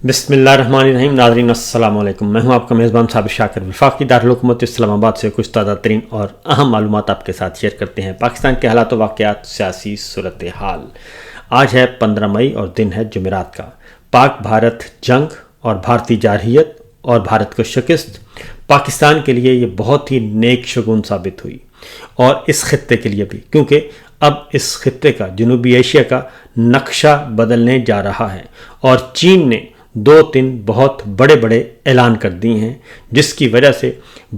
بسم اللہ الرحمن الرحیم۔ ناظرین السلام علیکم، میں ہوں آپ کا میزبان صابر شاکر۔ وفاقی دارالحکومت اسلام آباد سے کچھ تازہ ترین اور اہم معلومات آپ کے ساتھ شیئر کرتے ہیں۔ پاکستان کے حالات و واقعات، سیاسی صورتحال۔ آج ہے 15 مئی اور دن ہے جمعرات کا۔ پاک بھارت جنگ اور بھارتی جارحیت اور بھارت کو شکست پاکستان کے لیے یہ بہت ہی نیک شگون ثابت ہوئی، اور اس خطے کے لیے بھی، کیونکہ اب اس خطے کا، جنوبی ایشیا کا نقشہ بدلنے جا رہا ہے، اور چین نے 2-3 بہت بڑے بڑے اعلان کر دیے ہیں، جس کی وجہ سے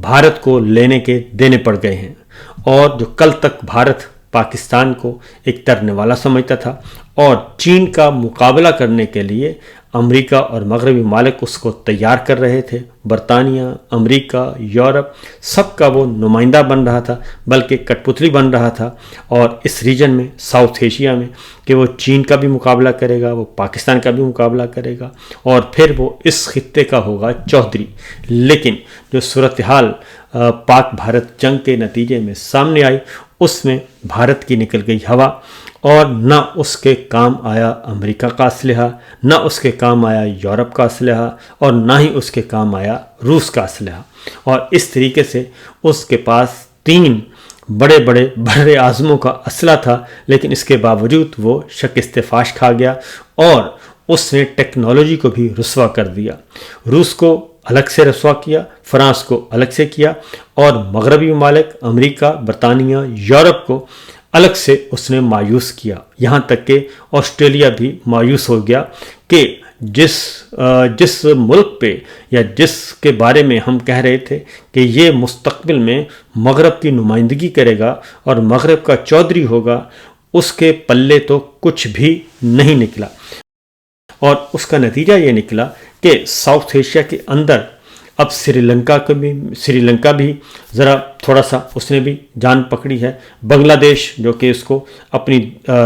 بھارت کو لینے کے دینے پڑ گئے ہیں۔ اور جو کل تک بھارت پاکستان کو ایک ترنے والا سمجھتا تھا اور چین کا مقابلہ کرنے کے لیے امریکہ اور مغربی ممالک اس کو تیار کر رہے تھے، برطانیہ، امریکہ، یورپ، سب کا وہ نمائندہ بن رہا تھا، بلکہ کٹ پتلی بن رہا تھا، اور اس ریجن میں، ساؤتھ ایشیا میں، کہ وہ چین کا بھی مقابلہ کرے گا، وہ پاکستان کا بھی مقابلہ کرے گا، اور پھر وہ اس خطے کا ہوگا چوہدری۔ لیکن جو صورتحال پاک بھارت جنگ کے نتیجے میں سامنے آئی، اس میں بھارت کی نکل گئی ہوا، اور نہ اس کے کام آیا امریکہ کا اسلحہ، نہ اس کے کام آیا یورپ کا اسلحہ، اور نہ ہی اس کے کام آیا روس کا اسلحہ۔ اور اس طریقے سے اس کے پاس 3 بڑے بڑے بر اعظموں کا اسلحہ تھا، لیکن اس کے باوجود وہ شکست فاش کھا گیا، اور اس نے ٹیکنالوجی کو بھی رسوا کر دیا۔ روس کو الگ سے رسوا کیا، فرانس کو الگ سے کیا، اور مغربی ممالک، امریکہ، برطانیہ، یورپ کو الگ سے اس نے مایوس کیا، یہاں تک کہ آسٹریلیا بھی مایوس ہو گیا کہ جس ملک پہ یا جس کے بارے میں ہم کہہ رہے تھے کہ یہ مستقبل میں مغرب کی نمائندگی کرے گا اور مغرب کا چودھری ہوگا، اس کے پلے تو کچھ بھی نہیں نکلا۔ اور اس کا نتیجہ یہ نکلا کہ ساؤتھ ایشیا کے اندر اب سری لنکا بھی ذرا تھوڑا سا اس نے بھی جان پکڑی ہے۔ بنگلہ دیش، جو کہ اس کو اپنی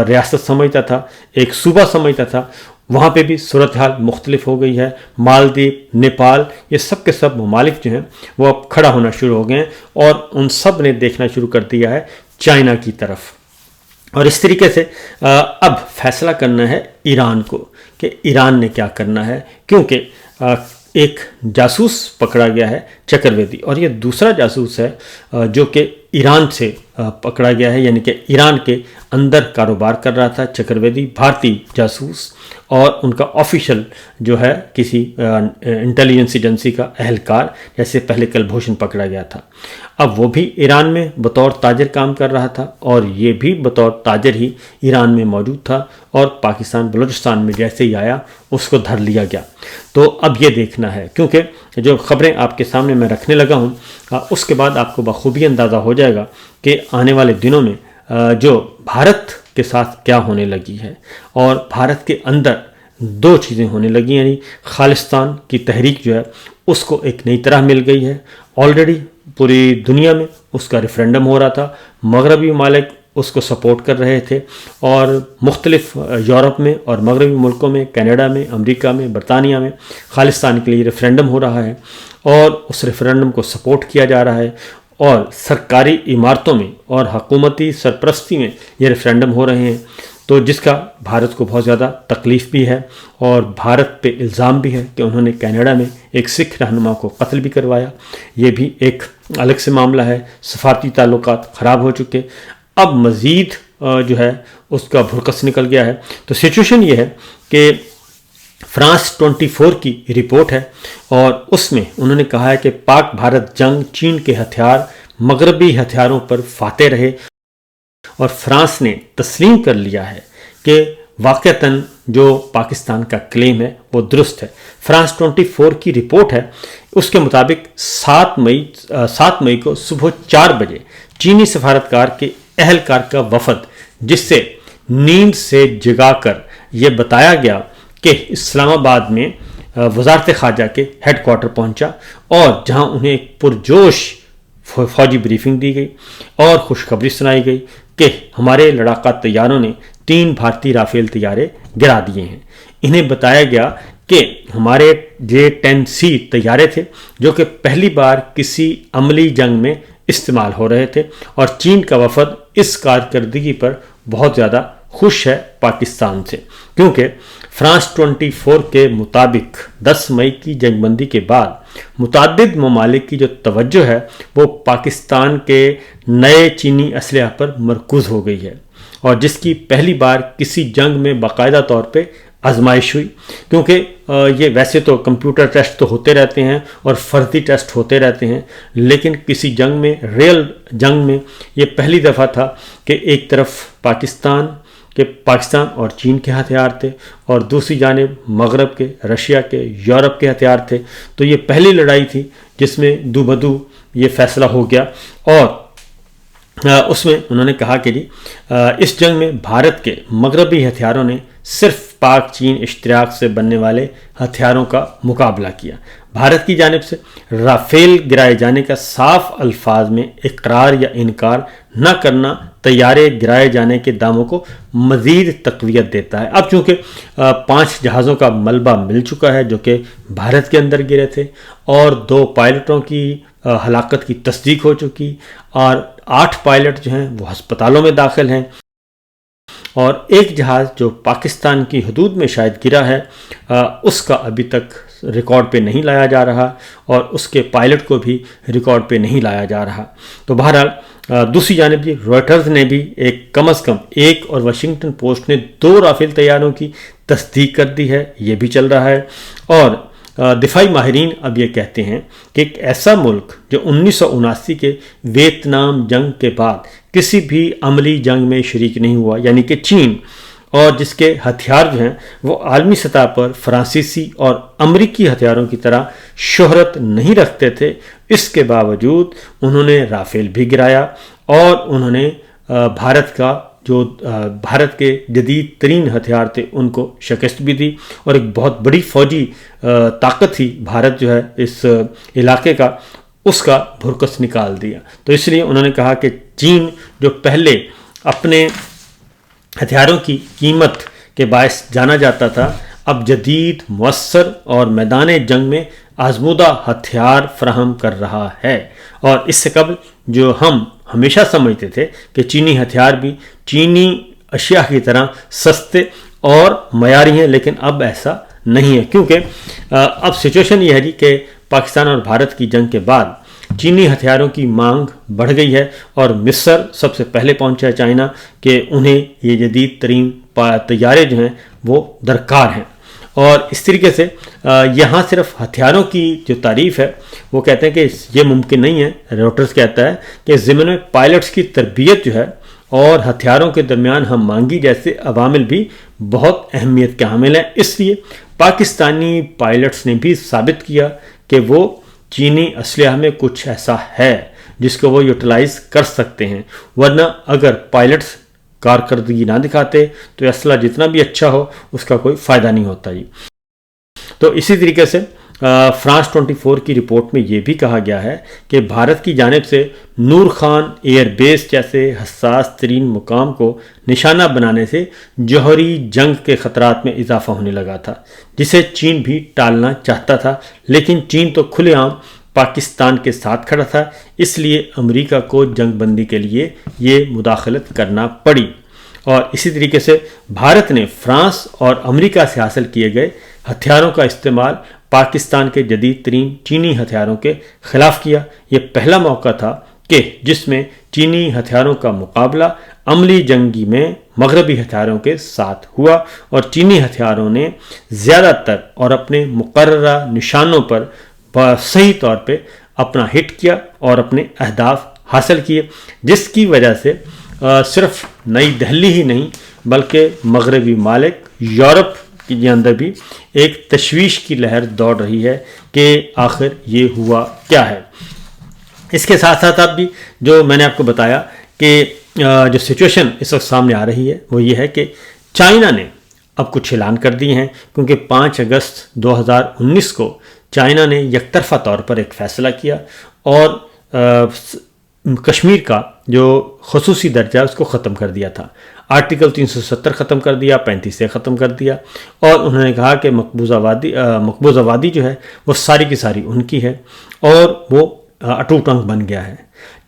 ریاست سمجھتا تھا، ایک صوبہ سمجھتا تھا، وہاں پہ بھی صورتحال مختلف ہو گئی ہے۔ مالدیپ، نیپال، یہ سب کے سب ممالک جو ہیں وہ اب کھڑا ہونا شروع ہو گئے ہیں، اور ان سب نے دیکھنا شروع کر دیا ہے چائنا کی طرف۔ اور اس طریقے سے اب فیصلہ کرنا ہے ایران کو کہ ایران نے کیا کرنا ہے، کیونکہ ایک جاسوس پکڑا گیا ہے، چکرویدی، اور یہ دوسرا جاسوس ہے جو کہ ایران سے پکڑا گیا ہے، یعنی کہ ایران کے اندر کاروبار کر رہا تھا چکرویدی، بھارتی جاسوس، اور ان کا آفیشل جو ہے کسی انٹیلیجنس ایجنسی کا اہلکار، جیسے پہلے کلبھوشن پکڑا گیا تھا۔ اب وہ بھی ایران میں بطور تاجر کام کر رہا تھا، اور یہ بھی بطور تاجر ہی ایران میں موجود تھا، اور پاکستان بلوچستان میں جیسے ہی آیا اس کو دھر لیا گیا۔ تو اب یہ دیکھنا ہے، کیونکہ جو خبریں آپ کے سامنے میں رکھنے لگا ہوں، اس کے بعد آپ کو بخوبی اندازہ ہو جائے گا کہ آنے والے دنوں میں جو بھارت کے ساتھ کیا ہونے لگی ہے، اور بھارت کے اندر 2 چیزیں ہونے لگی، یعنی خالصتان کی تحریک جو ہے اس کو ایک نئی طرح مل گئی ہے۔ آلریڈی پوری دنیا میں اس کا ریفرینڈم ہو رہا تھا، مغربی ممالک اس کو سپورٹ کر رہے تھے، اور مختلف یورپ میں اور مغربی ملکوں میں، کینیڈا میں، امریکہ میں، برطانیہ میں خالصتان کے لیے ریفرینڈم ہو رہا ہے، اور اس ریفرینڈم کو سپورٹ کیا جا رہا ہے، اور سرکاری عمارتوں میں اور حکومتی سرپرستی میں یہ ریفرینڈم ہو رہے ہیں، تو جس کا بھارت کو بہت زیادہ تکلیف بھی ہے، اور بھارت پہ الزام بھی ہے کہ انہوں نے کینیڈا میں ایک سکھ رہنما کو قتل بھی کروایا۔ یہ بھی ایک الگ سے معاملہ ہے، سفارتی تعلقات خراب ہو چکے، اب مزید جو ہے اس کا بھرکس نکل گیا ہے۔ تو سچویشن یہ ہے کہ فرانس 24 کی رپورٹ ہے، اور اس میں انہوں نے کہا ہے کہ پاک بھارت جنگ چین کے ہتھیار مغربی ہتھیاروں پر فاتح رہے، اور فرانس نے تسلیم کر لیا ہے کہ واقعتاً جو پاکستان کا کلیم ہے وہ درست ہے۔ فرانس 24 کی رپورٹ ہے، اس کے مطابق 7 مئی کو صبح 4 بجے چینی سفارتکار کے اہلکار کا وفد، جس سے نیند سے جگا کر یہ بتایا گیا کہ اسلام آباد میں وزارت خارجہ کے ہیڈ کوارٹر پہنچا، اور جہاں انہیں ایک پرجوش فوجی بریفنگ دی گئی اور خوشخبری سنائی گئی کہ ہمارے لڑاکا طیاروں نے 3 بھارتی رافیل طیارے گرا دیے ہیں۔ انہیں بتایا گیا کہ ہمارے J-10C طیارے تھے، جو کہ پہلی بار کسی عملی جنگ میں استعمال ہو رہے تھے، اور چین کا وفد اس کارکردگی پر بہت زیادہ خوش ہے پاکستان سے، کیونکہ فرانس 24 کے مطابق 10 مئی کی جنگ بندی کے بعد متعدد ممالک کی جو توجہ ہے وہ پاکستان کے نئے چینی اسلحہ پر مرکوز ہو گئی ہے، اور جس کی پہلی بار کسی جنگ میں باقاعدہ طور پہ آزمائش ہوئی، کیونکہ یہ ویسے تو کمپیوٹر ٹیسٹ تو ہوتے رہتے ہیں اور فرضی ٹیسٹ ہوتے رہتے ہیں، لیکن کسی جنگ میں، ریئل جنگ میں یہ پہلی دفعہ تھا کہ ایک طرف پاکستان اور چین کے ہتھیار تھے اور دوسری جانب مغرب کے، رشیا کے، یورپ کے ہتھیار تھے۔ تو یہ پہلی لڑائی تھی جس میں دو بدو یہ فیصلہ ہو گیا، اور اس میں انہوں نے کہا کہ اس جنگ میں بھارت کے مغربی ہتھیاروں نے صرف پاک چین اشتراک سے بننے والے ہتھیاروں کا مقابلہ کیا۔ بھارت کی جانب سے رافیل گرائے جانے کا صاف الفاظ میں اقرار یا انکار نہ کرنا طیارے گرائے جانے کے دعووں کو مزید تقویت دیتا ہے۔ اب چونکہ 5 جہازوں کا ملبہ مل چکا ہے جو کہ بھارت کے اندر گرے تھے، اور 2 پائلٹوں کی ہلاکت کی تصدیق ہو چکی، اور 8 پائلٹ جو ہیں وہ ہسپتالوں میں داخل ہیں، اور ایک جہاز جو پاکستان کی حدود میں شاید گرا ہے اس کا ابھی تک ریکارڈ پہ نہیں لایا جا رہا، اور اس کے پائلٹ کو بھی ریکارڈ پہ نہیں لایا جا رہا۔ تو بہرحال دوسری جانب روئٹرز نے بھی کم از کم ایک، اور واشنگٹن پوسٹ نے 2 رافیل طیاروں کی تصدیق کر دی ہے، یہ بھی چل رہا ہے۔ اور دفاعی ماہرین اب یہ کہتے ہیں کہ ایک ایسا ملک جو 1979 کے ویتنام جنگ کے بعد کسی بھی عملی جنگ میں شریک نہیں ہوا، یعنی کہ چین، اور جس کے ہتھیار جو ہیں وہ عالمی سطح پر فرانسیسی اور امریکی ہتھیاروں کی طرح شہرت نہیں رکھتے تھے، اس کے باوجود انہوں نے رافیل بھی گرایا، اور انہوں نے بھارت کے جدید ترین ہتھیار تھے ان کو شکست بھی دی، اور ایک بہت بڑی فوجی طاقت تھی بھارت جو ہے اس علاقے کا، اس کا بھرکس نکال دیا۔ تو اس لیے انہوں نے کہا کہ چین جو پہلے اپنے ہتھیاروں کی قیمت کے باعث جانا جاتا تھا، اب جدید، مؤثر اور میدان جنگ میں آزمودہ ہتھیار فراہم کر رہا ہے۔ اور اس سے قبل جو ہم ہمیشہ سمجھتے تھے کہ چینی ہتھیار بھی چینی اشیاء کی طرح سستے اور معیاری ہیں، لیکن اب ایسا نہیں ہے، کیونکہ اب سچویشن یہ ہے کہ پاکستان اور بھارت کی جنگ کے بعد چینی ہتھیاروں کی مانگ بڑھ گئی ہے، اور مصر سب سے پہلے پہنچا ہے چائنا کہ انہیں یہ جدید ترین طیارے جو ہیں وہ درکار ہیں۔ اور اس طریقے سے یہاں صرف ہتھیاروں کی جو تعریف ہے وہ کہتے ہیں کہ یہ ممکن نہیں ہے، روٹرز کہتا ہے کہ ضمن میں پائلٹس کی تربیت جو ہے اور ہتھیاروں کے درمیان ہم مانگی جیسے عوامل بھی بہت اہمیت کے حامل ہیں۔ اس لیے پاکستانی پائلٹس نے بھی ثابت کیا کہ وہ چینی اسلحہ میں کچھ ایسا ہے جس کو وہ یوٹیلائز کر سکتے ہیں، ورنہ اگر پائلٹس کارکردگی نہ دکھاتے تو اسلحہ جتنا بھی اچھا ہو اس کا کوئی فائدہ نہیں ہوتا جی۔ تو اسی طریقے سے فرانس 24 کی رپورٹ میں یہ بھی کہا گیا ہے کہ بھارت کی جانب سے نور خان ایئر بیس جیسے حساس ترین مقام کو نشانہ بنانے سے جوہری جنگ کے خطرات میں اضافہ ہونے لگا تھا، جسے چین بھی ٹالنا چاہتا تھا، لیکن چین تو کھلے عام پاکستان کے ساتھ کھڑا تھا، اس لیے امریکہ کو جنگ بندی کے لیے یہ مداخلت کرنا پڑی۔ اور اسی طریقے سے بھارت نے فرانس اور امریکہ سے حاصل کیے گئے ہتھیاروں کا استعمال پاکستان کے جدید ترین چینی ہتھیاروں کے خلاف کیا۔ یہ پہلا موقع تھا کہ جس میں چینی ہتھیاروں کا مقابلہ عملی جنگی میں مغربی ہتھیاروں کے ساتھ ہوا، اور چینی ہتھیاروں نے زیادہ تر اور اپنے مقررہ نشانوں پر صحیح طور پہ اپنا ہٹ کیا اور اپنے اہداف حاصل کیے، جس کی وجہ سے صرف نئی دہلی ہی نہیں بلکہ مغربی ممالک یورپ کے اندر بھی ایک تشویش کی لہر دوڑ رہی ہے کہ آخر یہ ہوا کیا ہے۔ اس کے ساتھ ساتھ اب بھی جو میں نے آپ کو بتایا کہ جو سچویشن اس وقت سامنے آ رہی ہے وہ یہ ہے کہ چائنا نے اب کچھ اعلان کر دیے ہیں، کیونکہ 5 اگست 2019 کو چائنا نے یک طرفہ طور پر ایک فیصلہ کیا اور کشمیر کا جو خصوصی درجہ ہے اس کو ختم کر دیا تھا۔ آرٹیکل 370 ختم کر دیا، 35 سے ختم کر دیا، اور انہوں نے کہا کہ مقبوضہ وادی جو ہے وہ ساری کی ساری ان کی ہے، اور وہ اٹوٹ انگ بن گیا ہے۔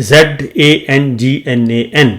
ZANGNAN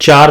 4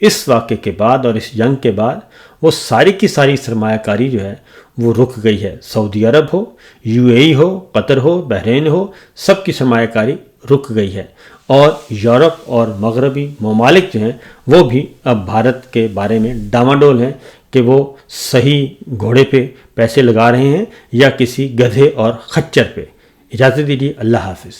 اس واقعے کے بعد اور اس جنگ کے بعد وہ ساری کی ساری سرمایہ کاری جو ہے وہ رک گئی ہے. سعودی عرب ہو، یو اے ای ہو، قطر ہو، بحرین ہو، سب کی سرمایہ کاری رک گئی ہے. اور یورپ اور مغربی ممالک جو ہیں وہ بھی اب بھارت کے بارے میں ڈاماڈول ہیں کہ وہ صحیح گھوڑے پہ پیسے لگا رہے ہیں یا کسی گدھے اور خچر پہ. اجازت دیجیے، اللہ حافظ.